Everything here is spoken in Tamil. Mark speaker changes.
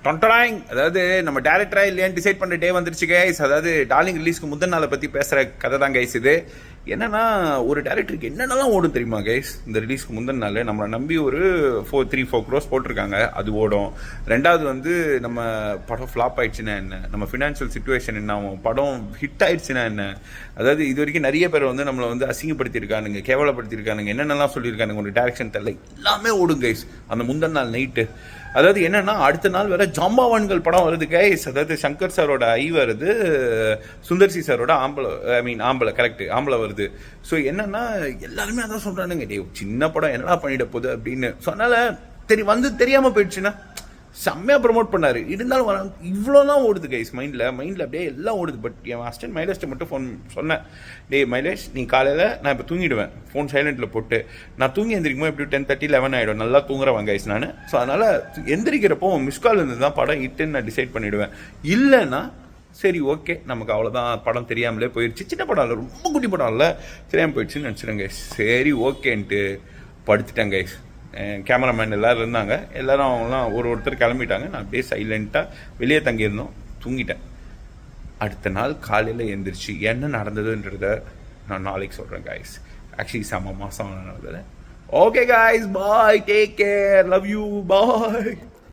Speaker 1: டொண்டடாங் அதாவது நம்ம டேரக்டரா இல்லையான்னு டிசைட் பண்ணுற டே வந்துருச்சு கைஸ். அதாவது டார்லிங் ரிலீஸ்க்கு முந்தின நாளை பற்றி பேசுகிற கதை தான் கைஸ் இது. என்னன்னா ஒரு டேரக்டருக்கு என்னென்னலாம் ஓடும் தெரியுமா கைஸ்? இந்த ரிலீஸ்க்கு முந்தின நாள் நம்மளை நம்பி ஒரு 4 crores போட்டிருக்காங்க, அது ஓடும். ரெண்டாவது வந்து நம்ம படம் ஃப்ளாப் ஆயிடுச்சுன்னா என்ன, நம்ம ஃபினான்ஷியல் சுச்சுவேஷன் என்ன ஆகும், படம் ஹிட் ஆயிடுச்சுன்னா என்ன, அதாவது இது வரைக்கும் நிறைய பேர் வந்து நம்மளை வந்து அசிங்கப்படுத்தியிருக்கானுங்க, கேவலப்படுத்தியிருக்கானுங்க, என்னென்னலாம் சொல்லியிருக்கானுங்க, ஒரு டேரக்ஷன் தெரியல, எல்லாமே ஓடும் கைஸ் அந்த முந்தின நாள் நைட்டு. அதாவது என்னன்னா அடுத்த நாள் வேற ஜாம்பவான்கள் படம் வருது கைஸ். அதாவது சங்கர் சாரோட ஐ வருது, சுந்தர்சி சாரோட ஆம்பளை கரெக்ட் ஆம்பளை வருது. ஸோ என்னன்னா எல்லாருமே அதான் சொல்றானுங்க, டே சின்ன படம் என்னடா பண்ணிட போகுது அப்படின்னு. ஸோ அதனால வந்து தெரியாம போயிடுச்சுன்னா செம்மையாக ப்ரொமோட் பண்ணாரு. இருந்தாலும் வர இவ்வளோதான் ஓடுது கைஸ் மைண்டில் அப்படியே எல்லாம் ஓடுது. பட் என் அசிஸ்டன்ட் மைலேஜ்ட்ட மட்டும் ஃபோன் சொன்னேன், டே மைலேஜ் நீ காலையில் நான் இப்போ தூங்கிடுவேன், ஃபோன் சைலண்ட்டில் போட்டு நான் தூங்கி எந்திரிக்கும்போது எப்படி 10:30 11 ஆகிடும், நல்லா தூங்குறவன் கைஸ் நான். ஸோ அதனால் எந்திரிக்கிறப்போ மிஸ்கால் இருந்து தான் படம் இட்டுன்னு நான் டிசைட் பண்ணிவிடுவேன். இல்லைன்னா சரி ஓகே நமக்கு அவ்வளோதான், படம் தெரியாமலே போயிடுச்சு, சின்ன படம் இல்லை ரொம்ப குட்டி படம் இல்லை, தெரியாமல் போயிடுச்சுன்னு நினச்சிடுங்க கைஸ். சரி ஓகேன்ட்டு படுத்துட்டேன் கைஸ். கேமராமேன் எல்லோரும் இருந்தாங்க, எல்லோரும் அவங்களாம் ஒருத்தர் கிளம்பிட்டாங்க. நான் அப்படியே சைலண்ட்டாக வெளியே தங்கியிருந்தோம், தூங்கிட்டேன். அடுத்த நாள் காலையில் எழுந்திரிச்சு என்ன நடந்ததுன்றத நான் நாளைக்கு சொல்கிறேன் கைஸ். ஆக்சுவலி செம்ம மாதம் நடந்தது. Okay guys, bye, take care, love you, bye.